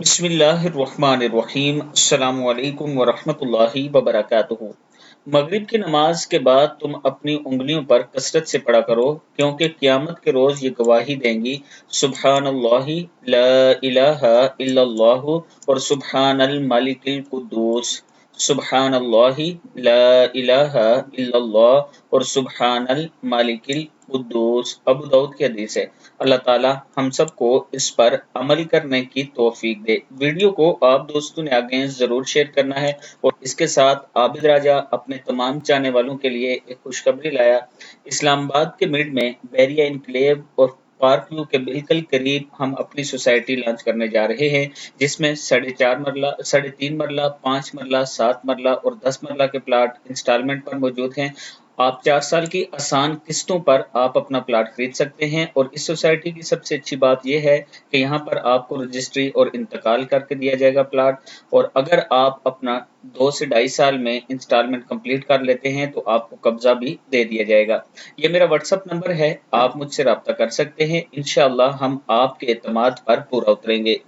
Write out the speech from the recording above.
बिस्मिल्लाहिर्रहमानिर्रहीम। अस्सलामु अलैकुम वरहमतुल्लाहि वबरकातुहू। मगरिब की नमाज के बाद तुम अपनी उंगलियों पर कसरत से पढ़ा करो, क्योंकि क़यामत के रोज़ ये गवाही देंगी, सुब्हानल्लाहि ला इलाहा इल्लल्लाहु और सुब्हानल मलिकिल कुद्दूस। सुब्हानल्लाहि ला इलाहा इल्लल्लाह और सुब्हानल मलिकिल कुद्दूस। अबू दाऊद की हदीस है। अल्लाह ताला हम सबको इस पर अमल करने की तौफीक दे। वीडियो को आप दोस्तों ने आगे जरूर शेयर करना है। और इसके साथ आबिद राजा अपने तमाम चाहने वालों के लिए एक खुशखबरी लाया। इस्लामाबाद के मिड में बैरिया इनक्लेव और पार्क व्यू के बिल्कुल करीब हम अपनी सोसाइटी लॉन्च करने जा रहे हैं, जिसमें 4.5 मरला, 3.5 मरला, 5 मरला, 7 मरला और 10 मरला के प्लाट इंस्टॉलमेंट पर मौजूद हैं। आप 4 साल की आसान किस्तों पर आप अपना प्लाट खरीद सकते हैं। और इस सोसाइटी की सबसे अच्छी बात यह है कि यहाँ पर आपको रजिस्ट्री और इंतकाल करके दिया जाएगा प्लाट। और अगर आप अपना 2 से 2.5 साल में इंस्टॉलमेंट कंप्लीट कर लेते हैं तो आपको कब्जा भी दे दिया जाएगा। ये मेरा व्हाट्सएप नंबर है, आप मुझसे रब्ता कर सकते हैं। इंशाअल्लाह हम आपके एतमाद पर पूरा उतरेंगे।